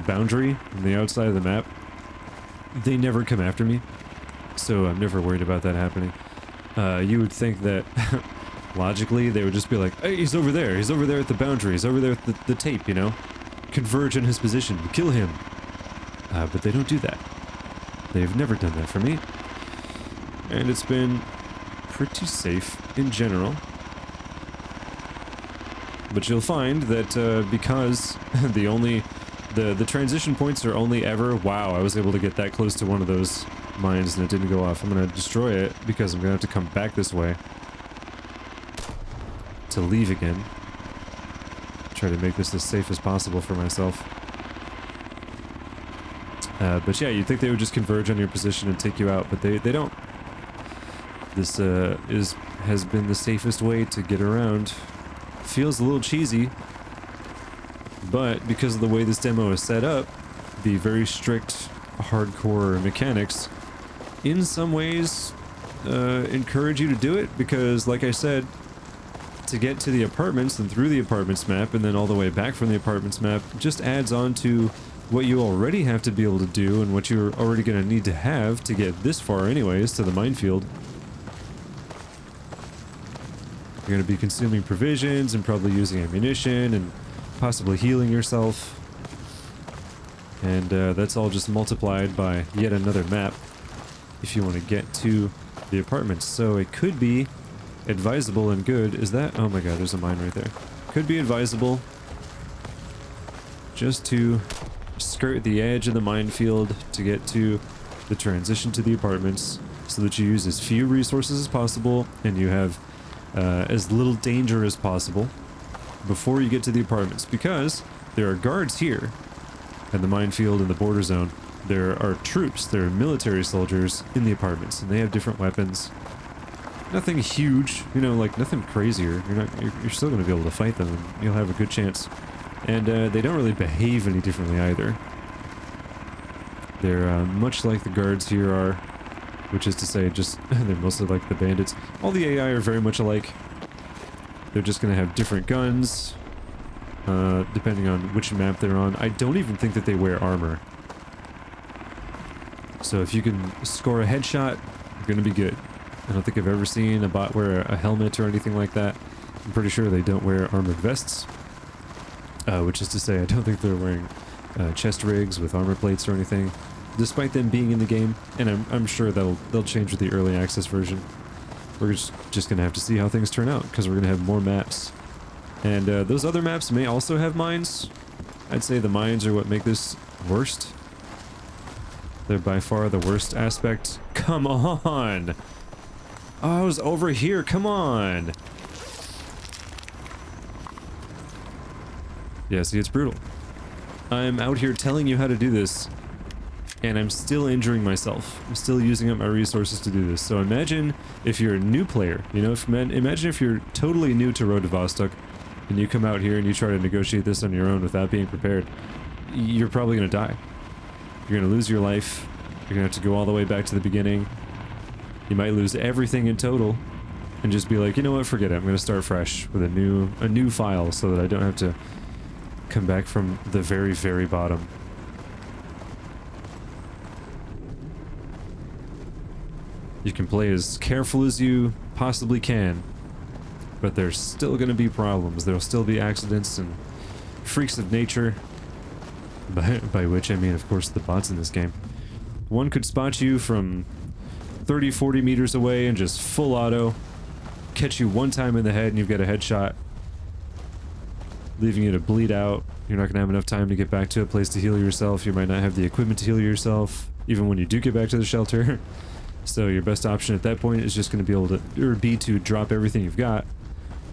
boundary on the outside of the map, they never come after me, so I'm never worried about that happening. You would think that logically they would just be like, hey, he's over there at the boundary, he's over there at the tape, you know? Converge on his position, kill him. But they don't do that. They've never done that for me. And it's been pretty safe in general. But you'll find that because the transition points are only ever... Wow, I was able to get that close to one of those mines and it didn't go off. I'm going to destroy it because I'm going to have to come back this way to leave again. Try to make this as safe as possible for myself. But yeah, you'd think they would just converge on your position and take you out, but they don't. This has been the safest way to get around. Feels a little cheesy, but because of the way this demo is set up, the very strict, hardcore mechanics, in some ways, encourage you to do it, because, like I said, to get to the apartments and through the apartments map, and then all the way back from the apartments map, just adds on to what you already have to be able to do and what you're already going to need to have to get this far anyways to the minefield. You're going to be consuming provisions and probably using ammunition and possibly healing yourself. And that's all just multiplied by yet another map. if you want to get to the apartments. So it could be advisable and good. Is that? Oh my god, there's a mine right there. Could be advisable just to skirt the edge of the minefield to get to the transition to the apartments so that you use as few resources as possible and you have as little danger as possible before you get to the apartments, because there are guards here at the minefield and the border zone. There are troops, there are military soldiers in the apartments, and they have different weapons. Nothing huge, you know, like nothing crazier. You're still going to be able to fight them, and you'll have a good chance. And they don't really behave any differently either. They're much like the guards here are, which is to say, just they're mostly like the bandits. All the AI are very much alike. They're just going to have different guns, depending on which map they're on. I don't even think that they wear armor. So if you can score a headshot, you're going to be good. I don't think I've ever seen a bot wear a helmet or anything like that. I'm pretty sure they don't wear armored vests. Which is to say, I don't think they're wearing chest rigs with armor plates or anything, despite them being in the game. And I'm sure they'll change with the early access version. We're just going to have to see how things turn out, because we're going to have more maps. And those other maps may also have mines. I'd say the mines are what make this worst. They're by far the worst aspect. Come on! Oh, I was over here, come on! Yeah, see, it's brutal. I'm out here telling you how to do this, and I'm still injuring myself. I'm still using up my resources to do this. So imagine if you're a new player, you know, imagine if you're totally new to Road to Vostok, and you come out here and you try to negotiate this on your own without being prepared. You're probably going to die. You're going to lose your life. You're going to have to go all the way back to the beginning. You might lose everything in total, and just be like, you know what, forget it. I'm going to start fresh with a new file so that I don't have to come back from the very, very bottom. You can play as careful as you possibly can, but there's still going to be problems. There'll still be accidents and freaks of nature, by which I mean, of course, the bots in this game. One could spot you from 30, 40 meters away and just full auto, catch you one time in the head and you've got a headshot, leaving you to bleed out. You're not going to have enough time to get back to a place to heal yourself. You might not have the equipment to heal yourself, even when you do get back to the shelter. So your best option at that point is just going to be able to, or be to drop everything you've got,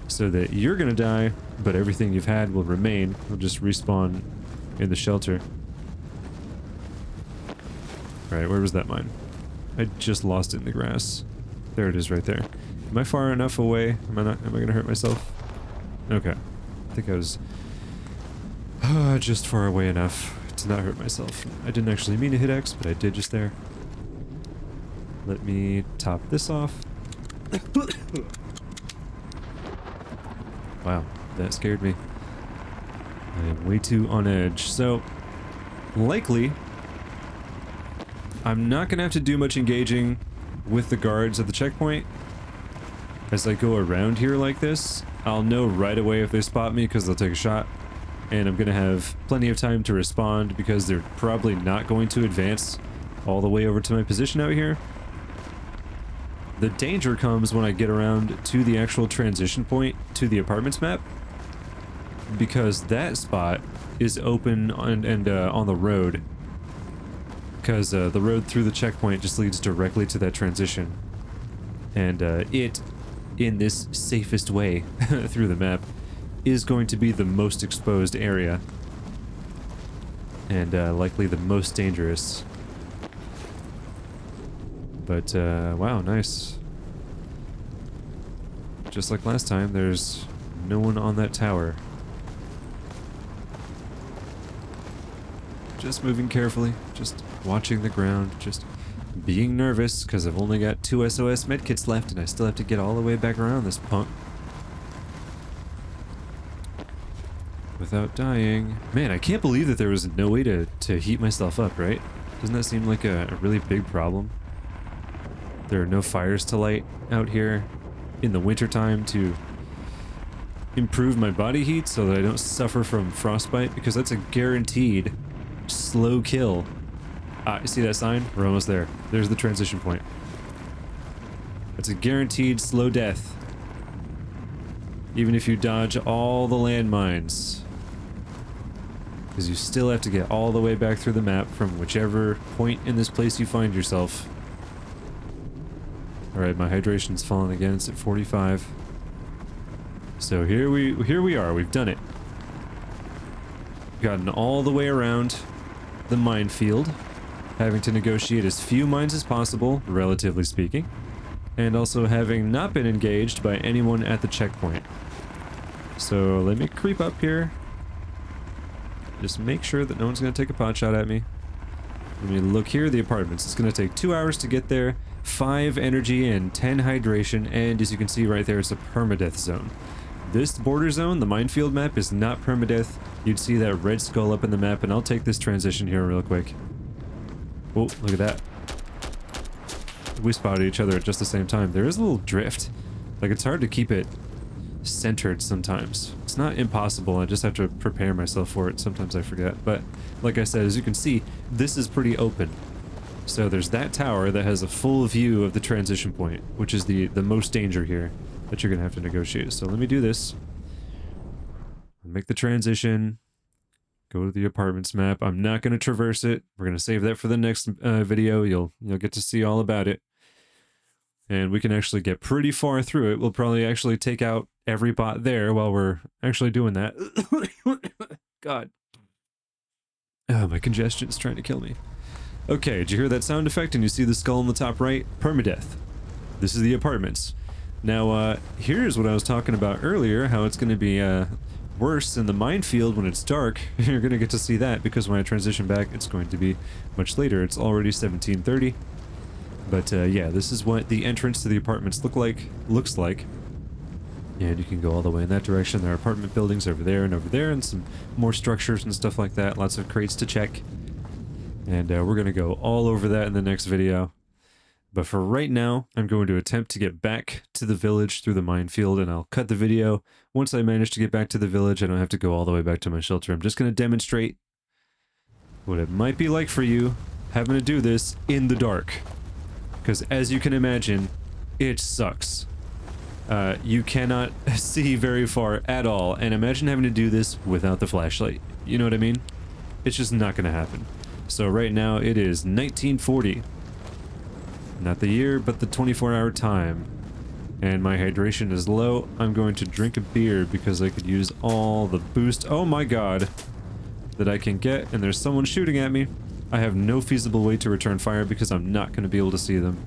so that you're going to die, but everything you've had will remain. Will just respawn in the shelter. Alright, where was that mine? I just lost it in the grass. There it is right there. Am I far enough away? Am I going to hurt myself? Okay. I think I was just far away enough to not hurt myself. I didn't actually mean to hit X, but I did just there. Let me top this off. Wow, that scared me. I am way too on edge. So, likely, I'm not going to have to do much engaging with the guards at the checkpoint. As I go around here like this, I'll know right away if they spot me because they'll take a shot. And I'm going to have plenty of time to respond because they're probably not going to advance all the way over to my position out here. The danger comes when I get around to the actual transition point to the apartments map, because that spot is open and on the road, because the road through the checkpoint just leads directly to that transition, and it, in this safest way through the map, is going to be the most exposed area and likely the most dangerous. But, wow, nice. Just like last time, there's no one on that tower. Just moving carefully, just watching the ground, just being nervous, because I've only got 2 SOS medkits left, and I still have to get all the way back around this punk. Without dying. Man, I can't believe that there was no way to heat myself up, right? Doesn't that seem like a really big problem? There are no fires to light out here in the wintertime to improve my body heat so that I don't suffer from frostbite, because that's a guaranteed slow kill You see that sign? We're almost there. There's the transition point. It's a guaranteed slow death. Even if you dodge all the landmines. Because you still have to get all the way back through the map from whichever point in this place you find yourself. Alright, my hydration's fallen again. It's at 45. So here we are. We've done it. Gotten all the way around the minefield, having to negotiate as few mines as possible, relatively speaking, and also having not been engaged by anyone at the checkpoint. So let me creep up here. Just make sure that no one's going to take a pot shot at me. Let me look here, the apartments. It's going to take 2 hours to get there, 5 energy and 10 hydration, and as you can see right there, it's a permadeath zone. This border zone, the minefield map, is not permadeath. You'd see that red skull up in the map, and I'll take this transition here real quick. Oh, look at that. We spotted each other at just the same time. There is a little drift. Like, it's hard to keep it centered sometimes. It's not impossible, I just have to prepare myself for it. Sometimes I forget. But, like I said, as you can see, this is pretty open. So there's that tower that has a full view of the transition point, which is the most danger here that you're going to have to negotiate. So let me do this. Make the transition. Go to the apartments map. I'm not going to traverse it. We're going to save that for the next video. You'll get to see all about it. And we can actually get pretty far through it. We'll probably actually take out every bot there while we're actually doing that. God. Oh, my congestion's trying to kill me. Okay, did you hear that sound effect and you see the skull in the top right? Permadeath. This is the apartments. Now, here's what I was talking about earlier, how it's going to be worse in the minefield when it's dark. You're going to get to see that because when I transition back, it's going to be much later. It's already 17:30. But yeah, this is what the entrance to the apartments looks like. And you can go all the way in that direction. There are apartment buildings over there, and some more structures and stuff like that. Lots of crates to check. And we're going to go all over that in the next video. But for right now, I'm going to attempt to get back to the village through the minefield, and I'll cut the video. Once I manage to get back to the village, I don't have to go all the way back to my shelter. I'm just going to demonstrate what it might be like for you having to do this in the dark. Because as you can imagine, it sucks. You cannot see very far at all, and imagine having to do this without the flashlight. You know what I mean? It's just not going to happen. So right now, it is 1940. Not the year, but the 24-hour time. And my hydration is low. I'm going to drink a beer because I could use all the boost, oh my god, that I can get. And there's someone shooting at me. I have no feasible way to return fire because I'm not going to be able to see them.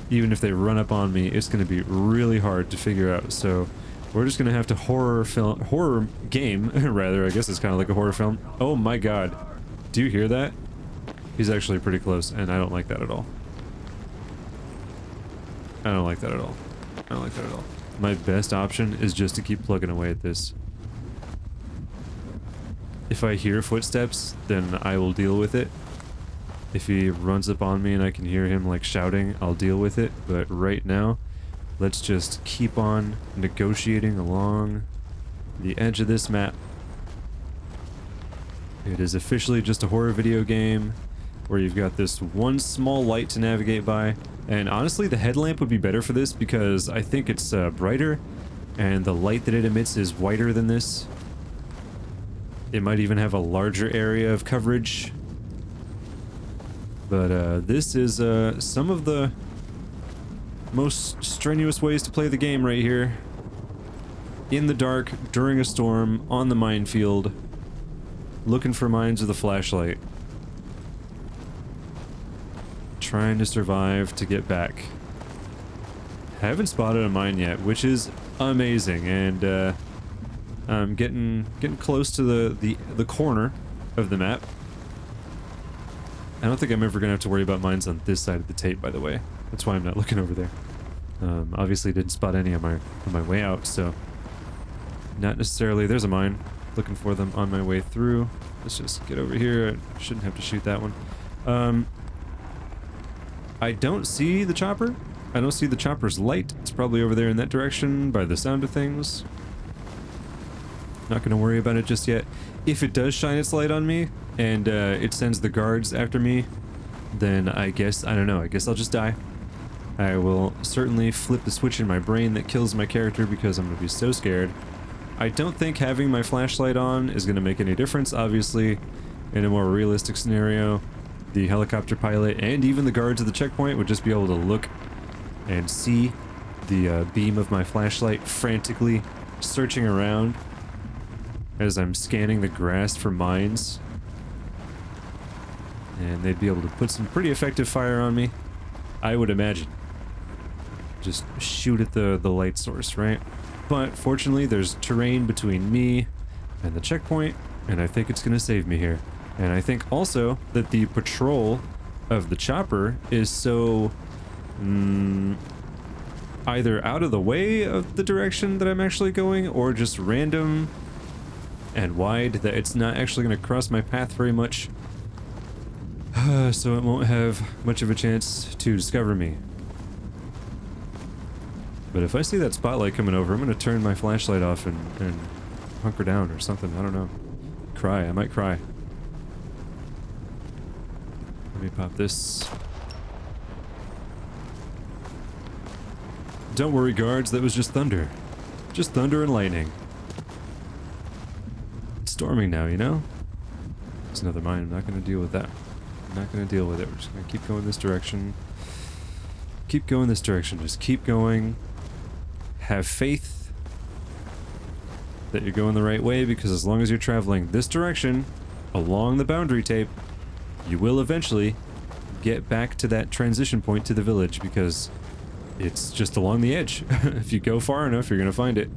Even if they run up on me, it's going to be really hard to figure out. So we're just going to have to horror game, rather. I guess it's kind of like a horror film. Oh my god. Do you hear that? He's actually pretty close, and I don't like that at all. I don't like that at all. I don't like that at all. My best option is just to keep plugging away at this. If I hear footsteps, then I will deal with it. If he runs up on me and I can hear him like shouting, I'll deal with it. But right now, let's just keep on negotiating along the edge of this map. It is officially just a horror video game where you've got this one small light to navigate by. And honestly, the headlamp would be better for this because I think it's brighter and the light that it emits is whiter than this. It might even have a larger area of coverage. But this is some of the most strenuous ways to play the game right here. In the dark, during a storm, on the minefield, looking for mines with a flashlight. Trying to survive to get back. Haven't spotted a mine yet, which is amazing, and I'm getting close to the corner of the map. I don't think I'm ever gonna have to worry about mines on this side of the tape, by the way. That's why I'm not looking over there. Obviously didn't spot any on my way out, so not necessarily. There's a mine. Looking for them on my way through. Let's just get over here. I shouldn't have to shoot that one. I don't see the chopper. I don't see the chopper's light. It's probably over there in that direction by the sound of things. Not going to worry about it just yet. If it does shine its light on me and it sends the guards after me, then I guess, I don't know, I guess I'll just die. I will certainly flip the switch in my brain that kills my character because I'm going to be so scared. I don't think having my flashlight on is going to make any difference. Obviously, in a more realistic scenario, the helicopter pilot and even the guards at the checkpoint would just be able to look and see the beam of my flashlight frantically searching around as I'm scanning the grass for mines. And they'd be able to put some pretty effective fire on me, I would imagine. Just shoot at the light source, right? But fortunately, there's terrain between me and the checkpoint, and I think it's going to save me here. And I think also that the patrol of the chopper is so either out of the way of the direction that I'm actually going, or just random and wide that it's not actually going to cross my path very much. So it won't have much of a chance to discover me. But if I see that spotlight coming over, I'm going to turn my flashlight off and hunker down or something. I don't know. Cry. I might cry. Let me pop this. Don't worry, guards. That was just thunder. Just thunder and lightning. It's storming now, you know? It's another mine. I'm not going to deal with that. I'm not going to deal with it. We're just going to keep going this direction. Keep going this direction. Just keep going. Have faith that you're going the right way, because as long as you're traveling this direction along the boundary tape, you will eventually get back to that transition point to the village, because it's just along the edge. If you go far enough, you're going to find it.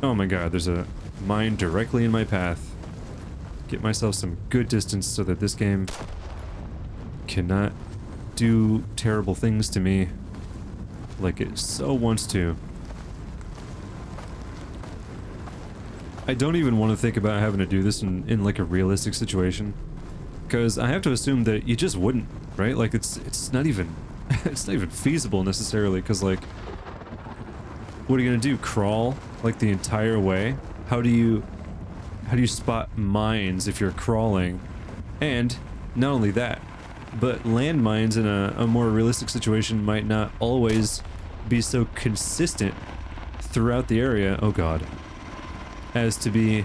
Oh my god, there's a mine directly in my path. Get myself some good distance so that this game cannot do terrible things to me like it so wants to. I don't even want to think about having to do this in like a realistic situation, because I have to assume that you just wouldn't, right? Like it's not even it's not even feasible necessarily, because like, what are you gonna do? Crawl like the entire way? How do you spot mines if you're crawling? And not only that, but landmines in a more realistic situation might not always be so consistent throughout the area, oh god, as to be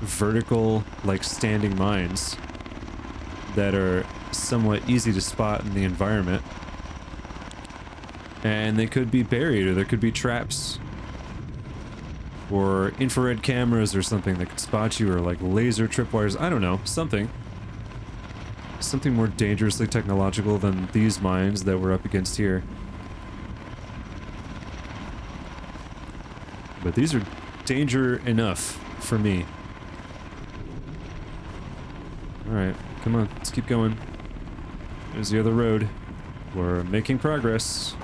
vertical, like standing mines that are somewhat easy to spot in the environment. And they could be buried, or there could be traps or infrared cameras or something that could spot you, or like laser tripwires, I don't know, something more dangerously technological than these mines that we're up against here. But these are danger enough for me. Alright, come on, let's keep going. There's the other road. We're making progress.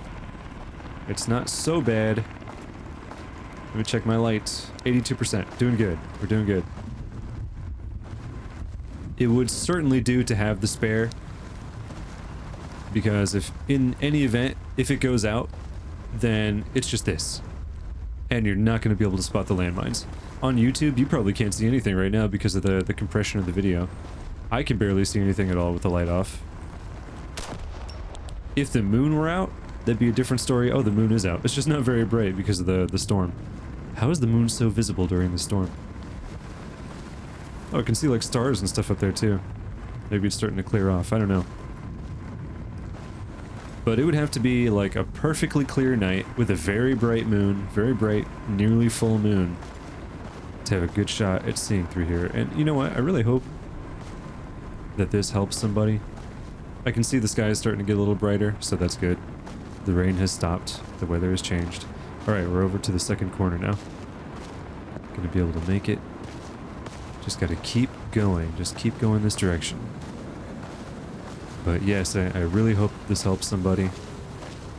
It's not so bad. Let me check my lights. 82%. Doing good. We're doing good. It would certainly do to have the spare, because if in any event, if it goes out, then it's just this. And you're not going to be able to spot the landmines. On YouTube, you probably can't see anything right now because of the compression of the video. I can barely see anything at all with the light off. If the moon were out, that'd be a different story. Oh, the moon is out. It's just not very bright because of the storm. How is the moon so visible during the storm? Oh, I can see like stars and stuff up there too. Maybe it's starting to clear off. I don't know. But it would have to be like a perfectly clear night with a very bright moon, very bright, nearly full moon, to have a good shot at seeing through here. And you know what? I really hope that this helps somebody. I can see the sky is starting to get a little brighter, so that's good. The rain has stopped. The weather has changed. Alright, we're over to the second corner now. Gonna be able to make it. Just gotta keep going. Just keep going this direction. But yes, I really hope this helps somebody.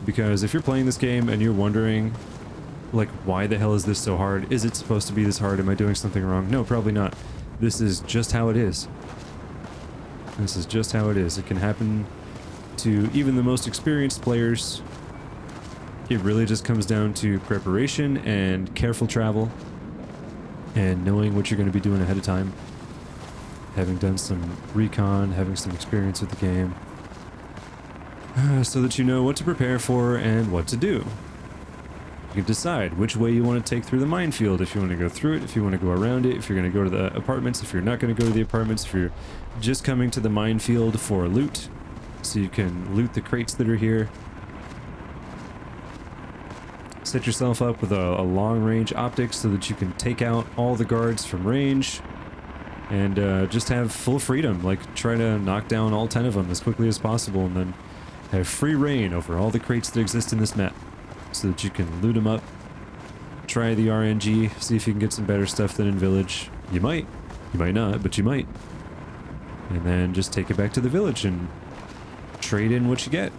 Because if you're playing this game and you're wondering, like, why the hell is this so hard? Is it supposed to be this hard? Am I doing something wrong? No, probably not. This is just how it is. This is just how it is. It can happen to even the most experienced players. It really just comes down to preparation and careful travel. and knowing what you're going to be doing ahead of time, having done some recon, having some experience with the game, so that you know what to prepare for and what to do. You can decide which way you want to take through the minefield, if you want to go through it, if you want to go around it, if you're going to go to the apartments, if you're not going to go to the apartments, if you're just coming to the minefield for loot, so you can loot the crates that are here. Set yourself up with a long-range optics so that you can take out all the guards from range and just have full freedom. Like, try to knock down all 10 of them as quickly as possible and then have free reign over all the crates that exist in this map so that you can loot them up. Try the RNG, see if you can get some better stuff than in Village. You might not, but you might. And then just take it back to the village and trade in what you get.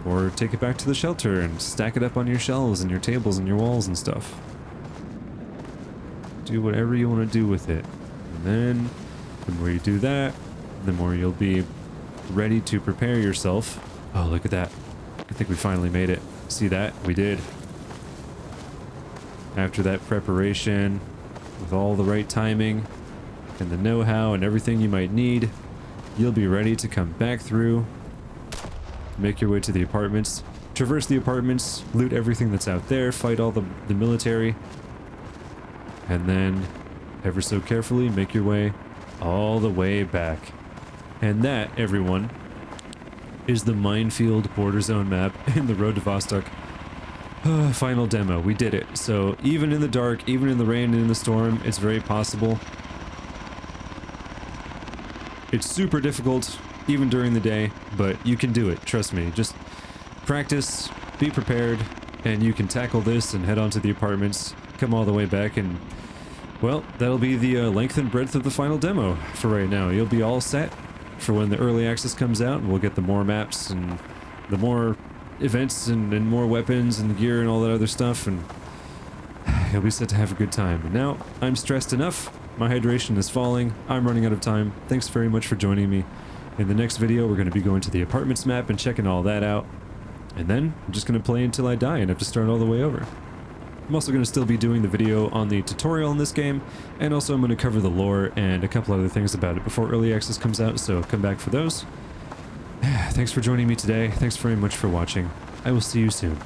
Or take it back to the shelter and stack it up on your shelves and your tables and your walls and stuff. Do whatever you want to do with it. And then, the more you do that, the more you'll be ready to prepare yourself. Oh, look at that. I think we finally made it. See that? We did. After that preparation, with all the right timing, and the know-how and everything you might need, you'll be ready to come back through, make your way to the apartments, traverse the apartments, loot everything that's out there, fight all the military, and then, ever so carefully, make your way all the way back. And that, everyone, is the Minefield Border Zone map in the Road to Vostok final demo. We did it. So even in the dark, even in the rain and in the storm, it's very possible. It's super difficult, even during the day, but you can do it. Trust me. Just practice, be prepared, and you can tackle this and head on to the apartments, come all the way back, and, well, that'll be the length and breadth of the final demo for right now. You'll be all set for when the early access comes out, and we'll get the more maps and the more events and more weapons and gear and all that other stuff, and you'll be set to have a good time. And now, I'm stressed enough. My hydration is falling. I'm running out of time. Thanks very much for joining me. In the next video, we're going to be going to the apartments map and checking all that out. And then, I'm just going to play until I die and have to start all the way over. I'm also going to still be doing the video on the tutorial in this game, and also I'm going to cover the lore and a couple other things about it before early access comes out, so come back for those. Thanks for joining me today. Thanks very much for watching. I will see you soon.